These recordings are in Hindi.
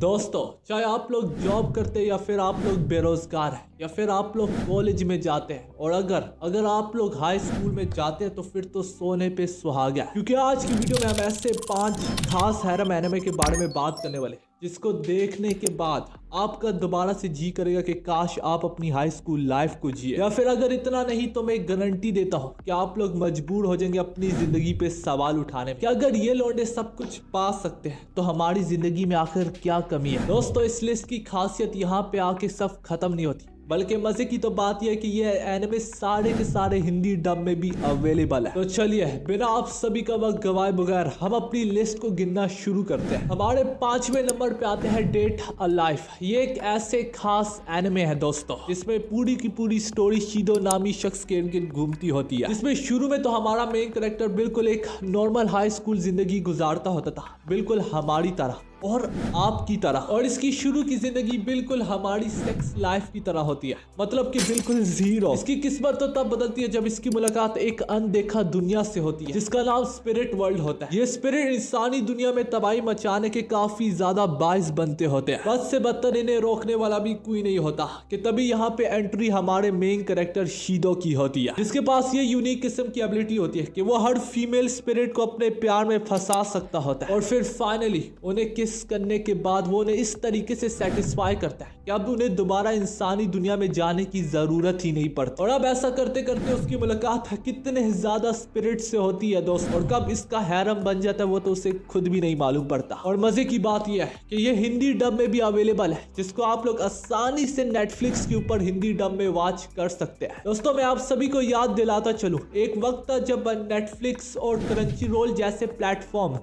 दोस्तों, चाहे आप लोग जॉब करते हैं या फिर आप लोग बेरोजगार हैं या फिर आप लोग कॉलेज में जाते हैं और अगर आप लोग हाई स्कूल में जाते हैं तो फिर तो सोने पे सुहागा है, क्योंकि आज की वीडियो में हम ऐसे 5 खास हैरम एनिमे के बारे में बात करने वाले हैं जिसको देखने के बाद आपका दोबारा से जी करेगा कि काश आप अपनी हाई स्कूल लाइफ को जिए, या फिर अगर इतना नहीं तो मैं गारंटी देता हूँ कि आप लोग मजबूर हो जाएंगे अपनी जिंदगी पे सवाल उठाने में कि अगर ये लौंडे सब कुछ पा सकते हैं तो हमारी जिंदगी में आखिर क्या कमी है। दोस्तों, इस लिस्ट की खासियत यहाँ पे आके सब खत्म नहीं होती, बल्कि मजे की तो बात यह है कि ये एनिमे सारे के सारे हिंदी डब में भी अवेलेबल है। तो चलिए बिना आप सभी का वक्त गवाए बगैर हम अपनी लिस्ट को गिनना शुरू करते हैं। हमारे 5वें नंबर पे आते हैं डेट अ लाइफ। ये एक ऐसे खास एनिमे है दोस्तों जिसमें पूरी की पूरी स्टोरी शीदो नामी शख्स के इर्द गिर्द घूमती होती है, जिसमें शुरू में तो हमारा मेन कैरेक्टर बिल्कुल एक नॉर्मल हाई स्कूल जिंदगी गुजारता होता था, बिल्कुल हमारी तरह और आपकी तरह, और इसकी शुरू की जिंदगी बिल्कुल हमारी सेक्स लाइफ की तरह होती है, मतलब कि बिल्कुल जीरो। इसकी किस्मत तो तब बदलती है जब इसकी मुलाकात एक अनदेखा दुनिया से होती है जिसका नाम स्पिरिट वर्ल्ड होता है। ये स्पिरिट इंसानी दुनिया में तबाही मचाने के काफी ज्यादा बाइस बनते होते हैं। बद से बदतर इन्हें रोकने वाला भी कोई नहीं होता कि तभी यहाँ पे एंट्री हमारे मेन कैरेक्टर शीदो की होती है, जिसके पास ये यूनिक किस्म की एबिलिटी होती है कि वो हर फीमेल स्पिरिट को अपने प्यार में फंसा सकता होता है और फिर फाइनली उन्हें करने के बाद वो उन्हें इस तरीके से सेटिस्फाई करता है कि अब उन्हें दोबारा इंसानी दुनिया में जाने की जरूरत ही नहीं पड़ती। और अब ऐसा करते करते उसकी मुलाकात कितने ज्यादा स्पिरिट से होती है दोस्त, और कब इसका हैरम बन जाता है वो तो उसे खुद भी नहीं मालूम पड़ता। और मजे की बात यह है कि ये हिंदी डब में भी अवेलेबल है, जिसको आप लोग आसानी से नेटफ्लिक्स के ऊपर हिंदी डब में वॉच कर सकते हैं। दोस्तों, मैं आप सभी को याद दिलाता चलूं, एक वक्त था जब नेटफ्लिक्स और क्रंची रोल जैसे प्लेटफॉर्म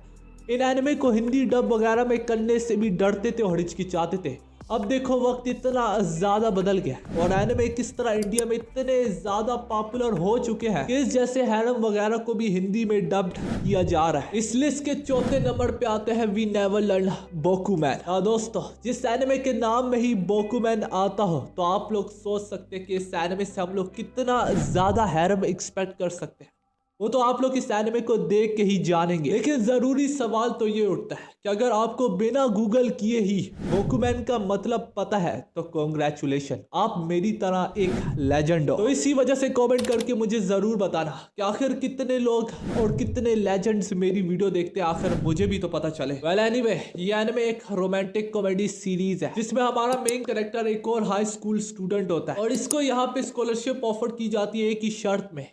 इन एनिमे को हिंदी डब वगैरह में करने से भी डरते थे और हिचकिचाते थे। अब देखो वक्त इतना ज्यादा बदल गया और एनिमे किस तरह इंडिया में इतने ज्यादा पॉपुलर हो चुके हैं कि इस जैसे हैरम वगैरह को भी हिंदी में डब्ड किया जा रहा है। इस लिस्ट के चौथे नंबर पे आते हैं वी नेवर लर्न बोकुमैन। हाँ दोस्तों, जिस एनिमे के नाम में ही बोकुमैन आता हो तो आप लोग सोच सकते हैं कि इस एनिमे से हम लोग कितना ज्यादा हैरम एक्सपेक्ट कर सकते हैं। वो तो आप लोग इस एनिमे को देख के ही जानेंगे, लेकिन जरूरी सवाल तो ये उठता है कि अगर आपको बिना गूगल किए ही बोकुमैन का मतलब पता है तो कॉन्ग्रेचुलेशन, आप मेरी तरह एक लेजेंड हो। तो इसी वजह से कमेंट करके मुझे जरूर बताना कि आखिर कितने लोग और कितने लेजेंड्स मेरी वीडियो देखते हैं, आखिर मुझे भी तो पता चले। वेल एनीवे, ये एनिमे एक रोमांटिक कॉमेडी सीरीज है जिसमें हमारा मेन कैरेक्टर एक और हाई स्कूल स्टूडेंट होता है और इसको यहाँ पे स्कॉलरशिप ऑफर की जाती है एक ही शर्त में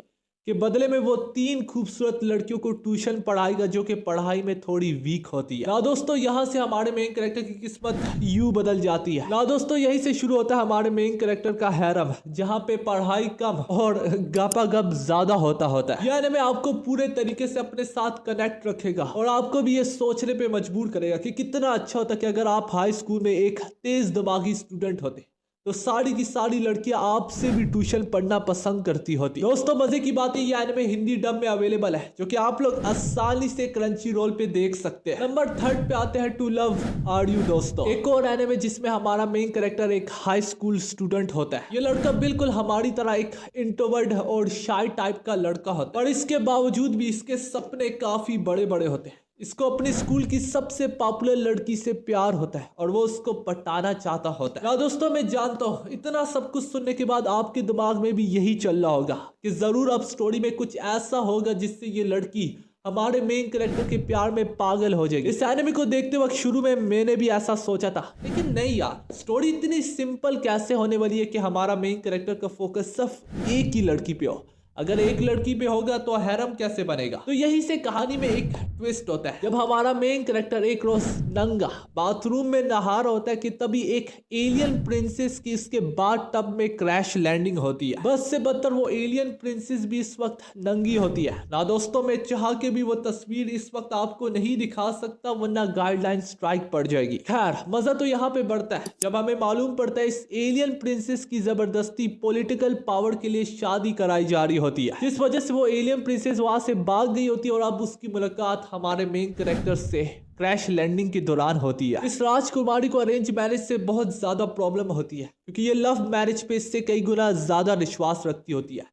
कि बदले में वो 3 खूबसूरत लड़कियों को ट्यूशन पढ़ाएगा जो कि पढ़ाई में थोड़ी वीक होती है। ना दोस्तों, यहाँ से हमारे मेन कैरेक्टर की किस्मत यूं बदल जाती है। ना दोस्तों, यहीं से शुरू होता है हमारे मेन कैरेक्टर का हैरम, जहाँ पे पढ़ाई कम और गपागप ज्यादा होता है। यह एनिमे आपको पूरे तरीके से अपने साथ कनेक्ट रखेगा और आपको भी ये सोचने पे मजबूर करेगा कि कितना अच्छा होता कि अगर आप हाई स्कूल में एक तेज दिमागी स्टूडेंट होते तो सारी की सारी लड़कियां आपसे भी ट्यूशन पढ़ना पसंद करती होती। दोस्तों, मजे की बात है ये एनिमे हिंदी डब में अवेलेबल है, जो कि आप लोग आसानी से क्रंची रोल पे देख सकते हैं। नंबर 3 पे आते हैं टू लव आर यू दोस्तों, एक और एनिमे जिसमें हमारा मेन कैरेक्टर एक हाई स्कूल स्टूडेंट होता है। ये लड़का बिल्कुल हमारी तरह एक इंट्रोवर्ट और शाय टाइप का लड़का होता है, और इसके बावजूद भी इसके सपने काफी बड़े बड़े होते हैं। इसको अपने स्कूल की सबसे पॉपुलर लड़की से प्यार होता है और वो उसको पटाना चाहता होता है। ना दोस्तों, मैं जानता हूँ इतना सब कुछ सुनने के बाद आपके दिमाग में भी यही चल रहा होगा कि जरूर अब स्टोरी में कुछ ऐसा होगा जिससे ये लड़की हमारे मेन कैरेक्टर के प्यार में पागल हो जाएगी। इस एनिमे को देखते वक्त शुरू में मैंने भी ऐसा सोचा था, लेकिन नहीं यार, स्टोरी इतनी सिंपल कैसे होने वाली है कि हमारा मेन कैरेक्टर का फोकस सिर्फ एक ही लड़की पे हो। अगर एक लड़की पे होगा तो हैरम कैसे बनेगा। तो यही से कहानी में एक ट्विस्ट होता है जब हमारा मेन कैरेक्टर एक रोज नंगा बाथरूम में नहा रहा होता है कि तभी एक एलियन प्रिंसेस की इसके बाथ टब में क्रैश लैंडिंग होती है। बस से बदतर वो एलियन प्रिंसेस भी इस वक्त नंगी होती है। ना दोस्तों, मैं चाह के भी वो तस्वीर इस वक्त आपको नहीं दिखा सकता वरना गाइडलाइन स्ट्राइक पड़ जाएगी। खैर, मजा तो यहाँ पे बढ़ता है जब हमें मालूम पड़ता है इस एलियन प्रिंसेस की जबरदस्ती पॉलिटिकल पावर के लिए शादी कराई जा रही होती है, जिस वजह से वो एलियन प्रिंसेस वहां से भाग गई होती है और अब उसकी मुलाकात हमारे मेन कैरेक्टर से क्रैश लैंडिंग के दौरान होती है। इस राजकुमारी को अरेंज मैरिज से बहुत ज्यादा प्रॉब्लम होती है क्योंकि ये लव मैरिज पे इससे कई गुना ज्यादा विश्वास रखती होती है।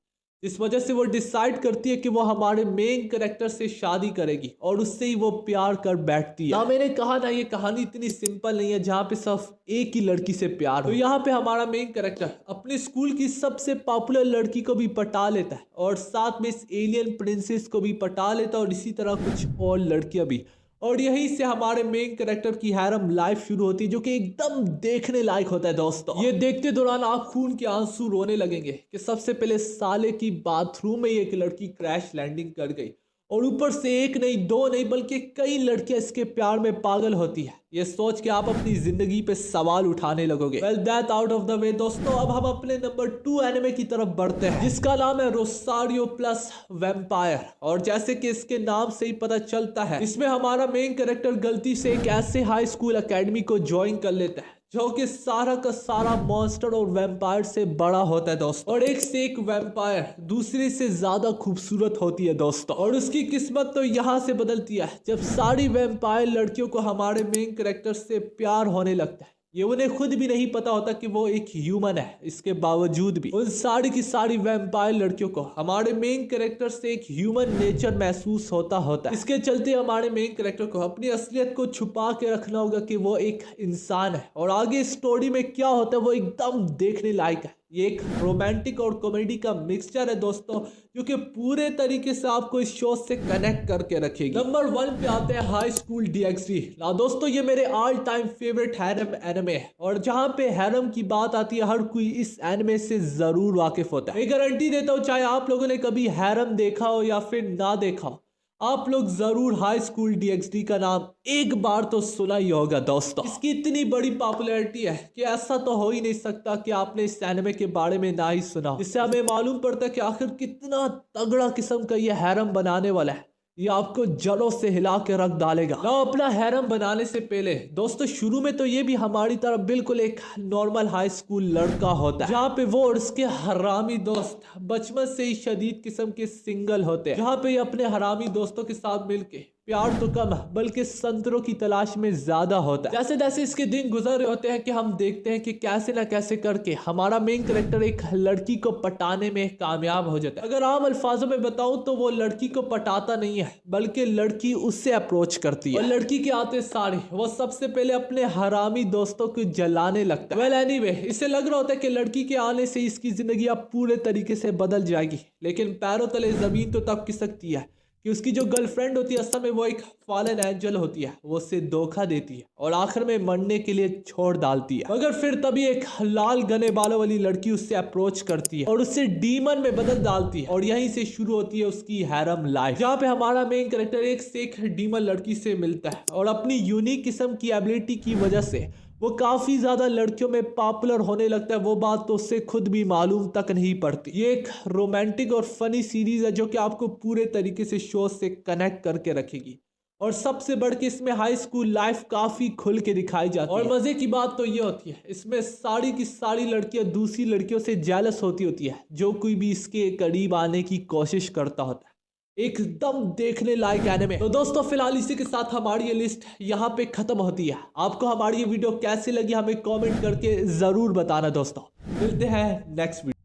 इस वजह से वो डिसाइड करती है कि वो हमारे मेन कैरेक्टर से शादी करेगी और उससे ही वो प्यार कर बैठती है। ना मैंने कहा ना, ये कहानी इतनी सिंपल नहीं है जहाँ पे सिर्फ एक ही लड़की से प्यार हो। तो यहाँ पे हमारा मेन कैरेक्टर अपने स्कूल की सबसे पॉपुलर लड़की को भी पटा लेता है और साथ में इस एलियन प्रिंसेस को भी पटा लेता है और इसी तरह कुछ और लड़कियां भी। और यहीं से हमारे मेन कैरेक्टर की हैरम लाइफ शुरू होती है, जो कि एकदम देखने लायक होता है दोस्तों। ये देखते दौरान आप खून के आंसू रोने लगेंगे कि सबसे पहले साले की बाथरूम में एक लड़की क्रैश लैंडिंग कर गई और ऊपर से एक नहीं, दो नहीं, बल्कि कई लड़कियां इसके प्यार में पागल होती है। ये सोच के आप अपनी जिंदगी पे सवाल उठाने लगोगे। Well that out of the way दोस्तों, अब हम अपने नंबर 2 एनिमे की तरफ बढ़ते हैं, जिसका नाम है रोसारियो प्लस वैम्पायर। और जैसे कि इसके नाम से ही पता चलता है, इसमें हमारा मेन कैरेक्टर गलती से एक ऐसे हाई स्कूल अकेडमी को ज्वाइन कर लेता है जो कि सारा का सारा मॉन्स्टर और वैम्पायर से बड़ा होता है दोस्तों। और एक से एक वैम्पायर दूसरे से ज्यादा खूबसूरत होती है दोस्तों। और उसकी किस्मत तो यहाँ से बदलती है जब सारी वैम्पायर लड़कियों को हमारे मेन कैरेक्टर से प्यार होने लगता है। ये उन्हें खुद भी नहीं पता होता कि वो एक ह्यूमन है। इसके बावजूद भी उन सारी की सारी वैम्पायर लड़कियों को हमारे मेन कैरेक्टर से एक ह्यूमन नेचर महसूस होता है। इसके चलते हमारे मेन कैरेक्टर को अपनी असलियत को छुपा के रखना होगा कि वो एक इंसान है। और आगे स्टोरी में क्या होता है वो एकदम देखने लायक है। ये एक रोमांटिक और कॉमेडी का मिक्सचर है दोस्तों, जो कि पूरे तरीके से आपको इस शो से कनेक्ट करके रखेगी। नंबर 1 पे आते हैं हाई स्कूल DxD। ना दोस्तों, ये मेरे all time favourite harem anime है और जहाँ पे हैरम की बात आती है हर कोई इस एनिमे से जरूर वाकिफ होता है। मैं गारंटी देता हूँ, चाहे आप लोगों ने कभी हैरम देखा हो या फिर ना देखा हो, आप लोग जरूर हाई स्कूल DxD का नाम एक बार तो सुना ही होगा दोस्तों। इसकी इतनी बड़ी पॉपुलैरिटी है कि ऐसा तो हो ही नहीं सकता कि आपने इस एनिमे के बारे में ना ही सुना। इससे हमें मालूम पड़ता है कि आखिर कितना तगड़ा किस्म का ये हैरम बनाने वाला है। ये आपको जड़ों से हिला के रख डालेगा। ना अपना हैरम बनाने से पहले दोस्तों, शुरू में तो ये भी हमारी तरह बिल्कुल एक नॉर्मल हाई स्कूल लड़का होता है, जहाँ पे वो और उसके हरामी दोस्त बचपन से ही शदीद किस्म के सिंगल होते हैं, जहाँ पे ये अपने हरामी दोस्तों के साथ मिलके प्यार तो कम बल्कि संतरों की तलाश में ज्यादा होता है। जैसे जैसे इसके दिन गुजर रहे होते हैं कि हम देखते हैं कि कैसे ना कैसे करके हमारा मेन कैरेक्टर एक लड़की को पटाने में कामयाब हो जाता है। अगर आम अल्फाजों में बताऊं तो वो लड़की को पटाता नहीं है, बल्कि लड़की उससे अप्रोच करती है। और लड़की के आते सारे वो सबसे पहले अपने हरामी दोस्तों को जलाने लगता है। वेल एनीवे, इसे लग रहा होता है कि लड़की के आने से इसकी जिंदगी अब पूरे तरीके से बदल जाएगी, लेकिन पैरों तले जमीन तो तब खिसकती है कि उसकी जो गर्लफ्रेंड होती है असल में वो एक फॉलन एंजल होती है। वो उससे धोखा देती है और आखिर में मरने के लिए छोड़ डालती है। मगर फिर तभी एक लाल गने बालों वाली लड़की उससे अप्रोच करती है और उससे डीमन में बदल डालती है। और यहीं से शुरू होती है उसकी हैरम लाइफ, जहाँ पे हमारा मेन कैरेक्टर एक से एक डीमन लड़की से मिलता है और अपनी यूनिक किस्म की एबिलिटी की वजह से वो काफी ज्यादा लड़कियों में पॉपुलर होने लगता है। वो बात तो उससे खुद भी मालूम तक नहीं पड़ती। ये एक रोमांटिक और फनी सीरीज है जो कि आपको पूरे तरीके से शो से कनेक्ट करके रखेगी। और सबसे बढ़ के इसमें हाई स्कूल लाइफ काफी खुल के दिखाई जाती है। और मजे की बात तो ये होती है, इसमें सारी की सारी लड़कियां दूसरी लड़कियों से जेलस होती है जो कोई भी इसके करीब आने की कोशिश करता होता है। एकदम देखने लायक एनिमे। तो दोस्तों फिलहाल इसी के साथ हमारी ये लिस्ट यहाँ पे खत्म होती है। आपको हमारी ये वीडियो कैसी लगी हमें कमेंट करके जरूर बताना दोस्तों। मिलते हैं नेक्स्ट वीडियो।